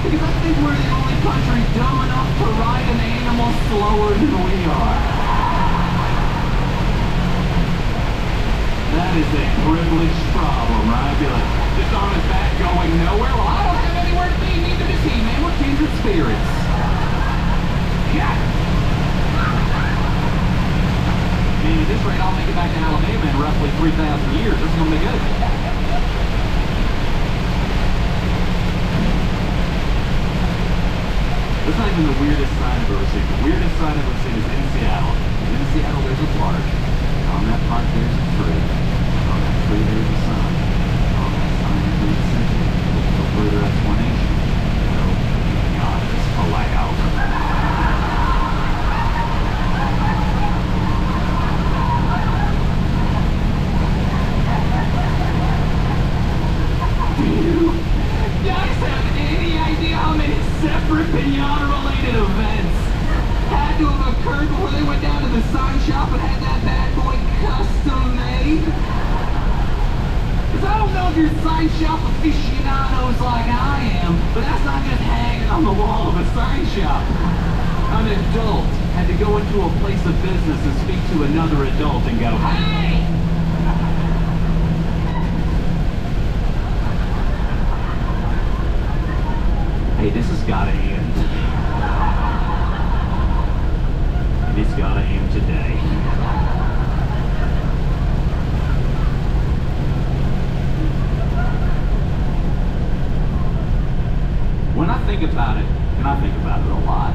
Because I think we're the only country dumb enough to ride an animal slower than we are. That is a privileged problem, right? Be like, just on his back going nowhere. Well, I don't have anywhere to be, neither does he, man. We're kindred spirits. Yeah. I mean, at this rate, I'll make it back to Alabama in roughly 3,000 years. This is going to be good. That's not even the weirdest sign I've ever seen. The weirdest sign I've ever seen is in Seattle. In Seattle, there's a park. On that park, there's a tree. On that tree, there's a sign. On that sign, there's a sentence. No further explanation. No, God is allowed. Do you guys have any idea how many separate pinata-related events had to have occurred before they went down to the sign shop and had that bad boy custom made? Because I don't know if you're sign shop aficionados like I am, but that's not just hanging on the wall of a sign shop. An adult had to go into a place of business and speak to another adult and go, "Hey! Hey, this has got to end. And it's got to end today." When I think about it, and I think about it a lot,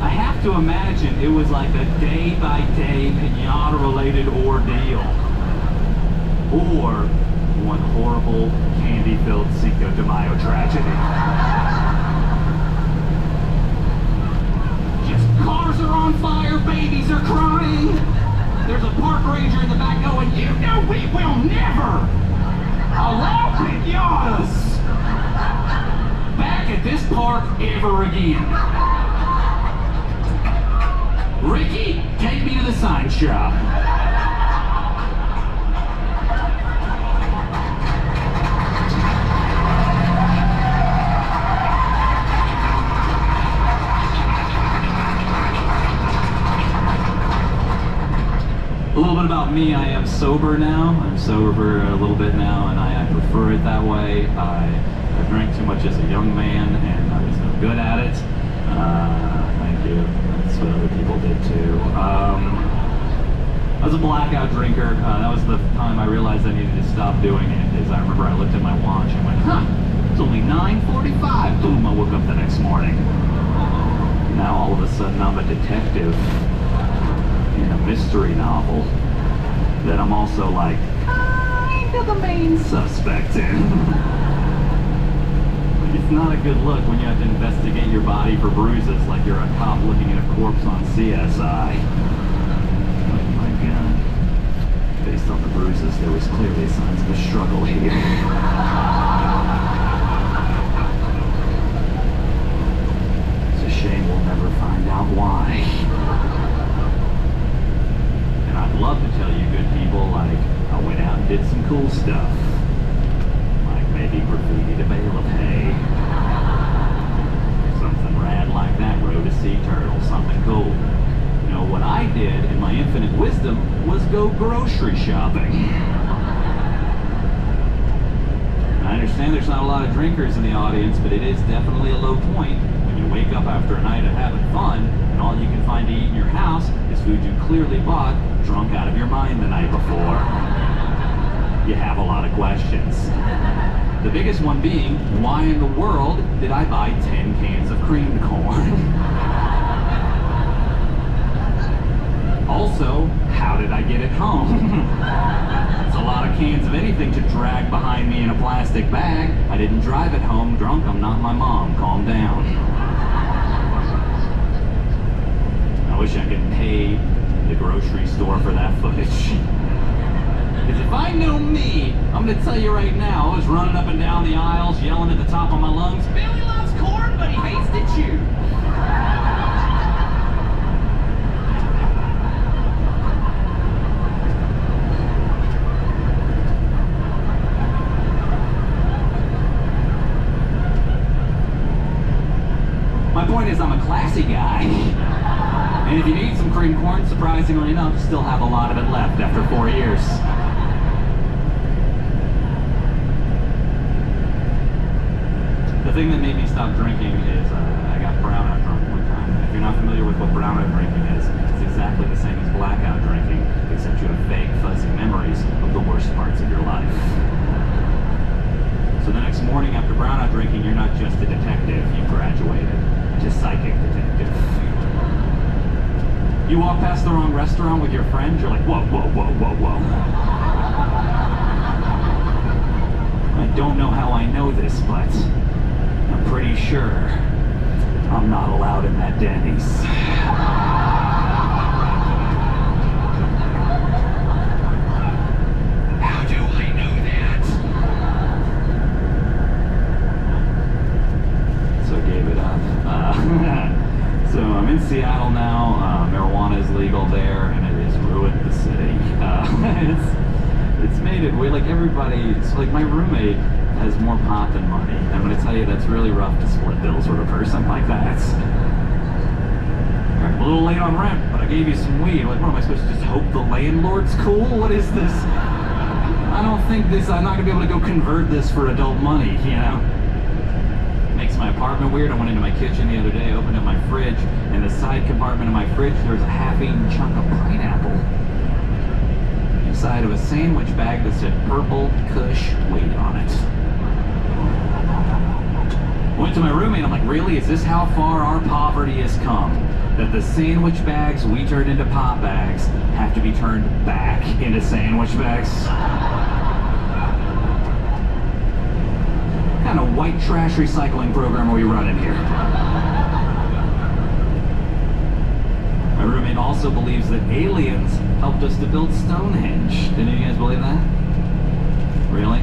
I have to imagine it was like a day-by-day pinata-related ordeal. Or one horrible, candy-filled Cinco de Mayo tragedy. Just cars are on fire, babies are crying. There's a park ranger in the back going, "You know we will never allow pinatas back at this park ever again. Ricky, take me to the sign shop." A little bit about me, I am sober now. I'm sober for a little bit now, and I prefer it that way. I drank too much as a young man, and I was no good at it. Thank you. That's what other people did too. I was a blackout drinker. That was the time I realized I needed to stop doing it, is I remember I looked at my watch and went, "Huh, it's only 9:45. Boom, I woke up the next morning. Now all of a sudden I'm a detective in a mystery novel that I'm also like kind of the main suspect in. It's not a good look when you have to investigate your body for bruises like you're a cop looking at a corpse on CSI. Oh my God. Based on the bruises, there was clearly signs of a struggle here. It's a shame we'll never find out why. I'd love to tell you good people, like, I went out and did some cool stuff. Like maybe graffitied a bale of hay. Something rad like that, rode a sea turtle, something cool. You know, what I did in my infinite wisdom was go grocery shopping. I understand there's not a lot of drinkers in the audience, but it is definitely a low point when you wake up after a night of having fun and all you can find to eat in your house is food you clearly bought drunk out of your mind the night before. You have a lot of questions. The biggest one being, why in the world did I buy 10 cans of creamed corn? Also, how did I get it home? It's a lot of cans of anything to drag behind me in a plastic bag. I didn't drive it home drunk. I'm not my mom. Calm down. I wish I could pay the grocery store for that footage. Because if I know me, I'm going to tell you right now, I was running up and down the aisles, yelling at the top of my lungs, "Billy loves corn, but he hates to chew." sassy guy. And if you need some cream corn, surprisingly enough, still have a lot of it left after 4 years. The thing that made me stop drinking is I got brownout drunk one time. And if you're not familiar with what brownout drinking is, it's exactly the same as blackout drinking, except you have vague, fuzzy memories of the worst parts of your life. So the next morning after brownout drinking, you're not just a detective, you graduated to psychic detective. You walk past the wrong restaurant with your friends, you're like, whoa, whoa, whoa, whoa, whoa. I don't know how I know this, but I'm pretty sure I'm not allowed in that Denny's. How do I know that? So I gave it up. So I'm in Seattle now. Marijuana is legal there, and it has ruined the city. It's made it weird. Like everybody, it's like my roommate has more pot than money. I'm going to tell you that's really rough to split bills with a person like that. I'm a little late on rent, but I gave you some weed. Like, what am I supposed to just hope the landlord's cool? What is this? I don't think this, I'm not going to be able to go convert this for adult money, you know? Makes my apartment weird. I went into my kitchen the other day, opened up my fridge. In the side compartment of my fridge, there was a half-eaten chunk of pineapple inside of a sandwich bag that said Purple Kush weed on it. Went to my roommate, I'm like, really? Is this how far our poverty has come? That the sandwich bags we turned into pot bags have to be turned back into sandwich bags? What kind of white trash recycling program are we running here? My roommate also believes that aliens helped us to build Stonehenge. Didn't you guys believe that? Really?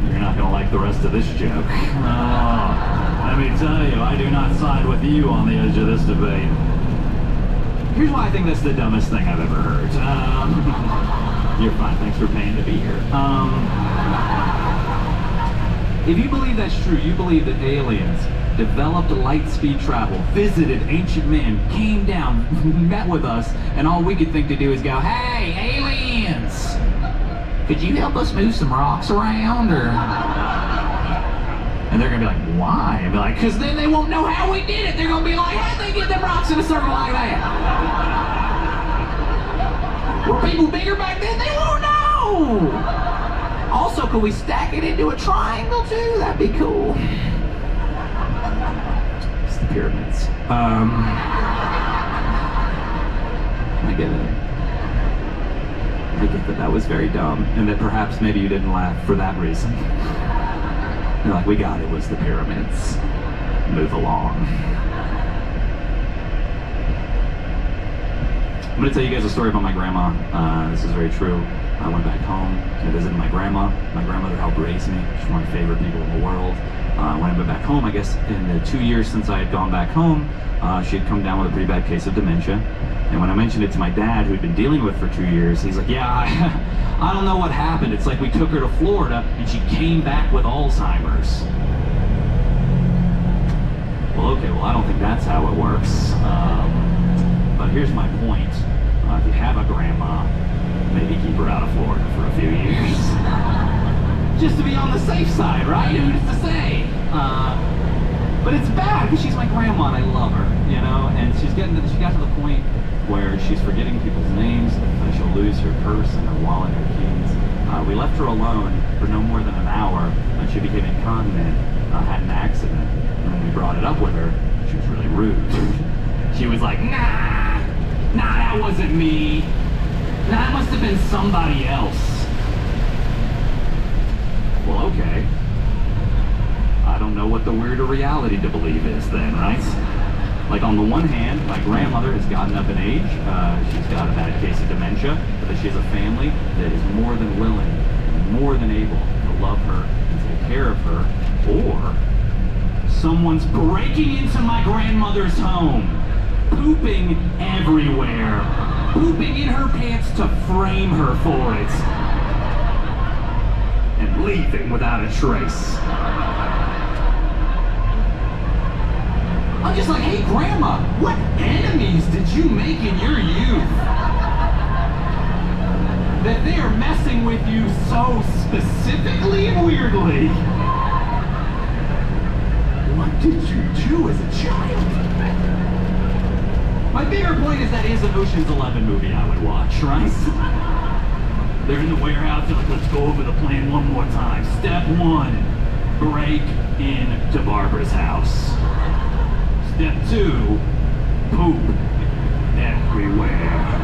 You're not going to like the rest of this joke. Let me tell you, I do not side with you on the edge of this debate. Here's why I think that's the dumbest thing I've ever heard. You're fine, thanks for paying to be here. If you believe that's true, you believe that aliens developed light speed travel, visited ancient men, came down, met with us, and all we could think to do is go, hey, aliens! Could you help us move some rocks around, or? And they're gonna be like, why? And be like, cause then they won't know how we did it. They're gonna be like, how'd they get them rocks in a circle like that? Were people bigger back then? They won't know! Also, could we stack it into a triangle too? That'd be cool. It's the pyramids. I get it. I get that that was very dumb, and that perhaps maybe you didn't laugh for that reason. You're like, we got it, was the pyramids. Move along. I'm going to tell you guys a story about my grandma. This is very true. I went back home to visit my grandma. My grandmother helped raise me. She's one of my favorite people in the world. When I went back home, I guess in the 2 years since I had gone back home, she had come down with a pretty bad case of dementia. And when I mentioned it to my dad, who had been dealing with it for 2 years, he's like, yeah, I don't know what happened. It's like we took her to Florida and she came back with Alzheimer's. Well, okay, well, I don't think that's how it works. But here's my point. If you have a grandma, maybe keep her out of Florida for a few years. Just to be on the safe side, right? Who's to say? But it's bad because she's my grandma and I love her, you know? And she got to the point where she's forgetting people's names, and she'll lose her purse and her wallet and her keys. We left her alone for no more than an hour, and she became incontinent, had an accident. And when we brought it up with her, she was really rude. She was like, nah, that wasn't me. Nah, that must have been somebody else. Well, okay. I don't know what the weirder reality to believe is then, right? Like, on the one hand, my grandmother has gotten up in age. She's got a bad case of dementia, but she has a family that is more than willing, and more than able to love her and take care of her. Or someone's breaking into my grandmother's home, pooping everywhere, pooping in her pants to frame her for it, and leaving without a trace. I'm just like, hey, Grandma, what enemies did you make in your youth? That they are messing with you so specifically and weirdly. What did you do as a child? My favorite point is that is an Ocean's 11 movie I would watch, right? They're in the warehouse, they're like, let's go over the plan one more time. Step 1, break into Barbara's house. Step 2, poop everywhere.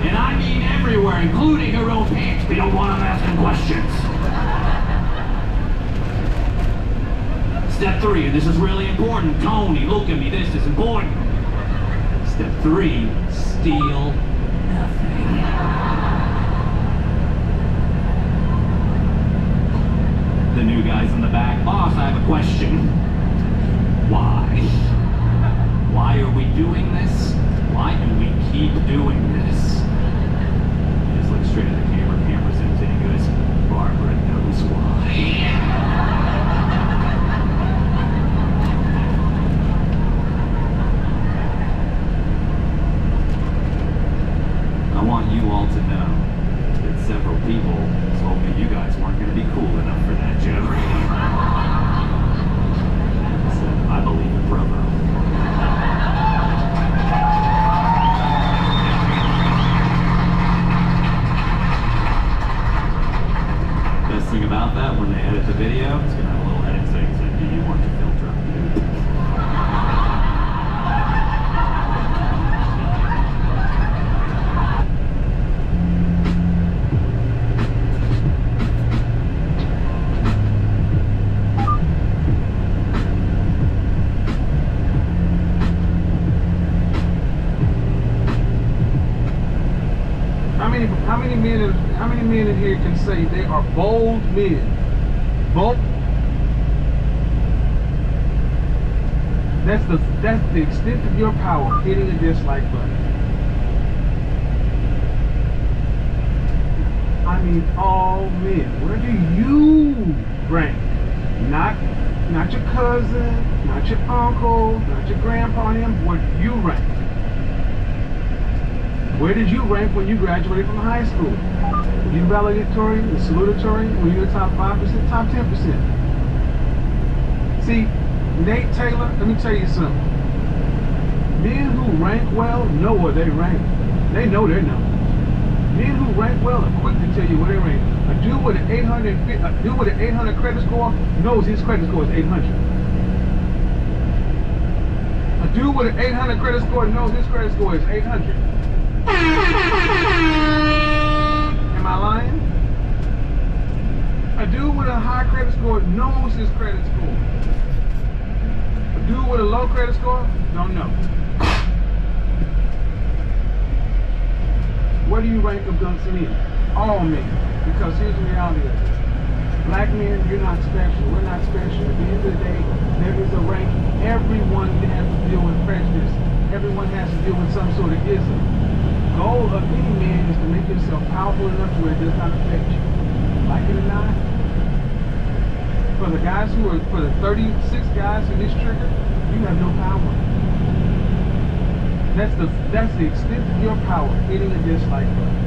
And I mean everywhere, including her own pants. We don't want them asking questions. Step 3, and this is really important. Tony, look at me, this is important. Step 3, steal nothing. The new guy's in the back. Boss, I have a question. Why? Why are we doing this? Why do we keep doing this? He just looks straight at the camera. Camera's empty. He goes, Barbara knows why. I want you all to know that several people told me you guys weren't going to be cool enough for that joke. So I believe in Provo. Best thing about that, when they edit the video, it's going to have a little edit saying, do you want your filter updated? How many men in here can say they are bold men? Bold. That's the extent of your power, hitting a dislike button. I mean, all men. Where do you rank? Not your cousin, not your uncle, not your grandpa, him. Where do you rank? Where did you rank when you graduated from high school? Were you valedictory, the salutatory? Were you the top 5%, top 10%? See, Nate Taylor, let me tell you something. Men who rank well know where they rank. They know their numbers. Men who rank well are quick to tell you where they rank. A dude with an 800 credit score knows his credit score is 800. A dude with an 800 credit score knows his credit score is 800. Am I lying? A dude with a high credit score knows his credit score. A dude with a low credit score don't know. Where do you rank amongst men? All men. Because here's the reality of it. Black men, you're not special. We're not special. At the end of the day, there is a ranking. Everyone has to deal with prejudice. Everyone has to deal with some sort of ism. The goal of any man is to make yourself powerful enough to where it does not affect you. Like it or not. For the 36 guys in this trigger, you have no power. That's the extent of your power, hitting a dislike button.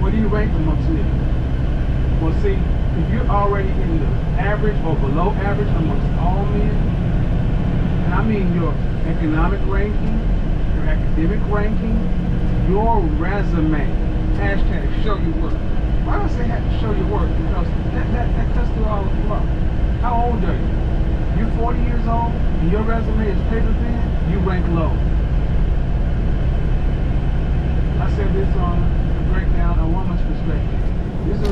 What do you rank amongst men? Well, see, if you're already in the average or below average amongst all men, and I mean your economic ranking, your academic ranking, your resume, hashtag show your work. Why do I say show your work? Because that cuts through all of the law. How old are you? You're 40 years old and your resume is paper thin, you rank low. I said this on a breakdown, a woman's perspective. This is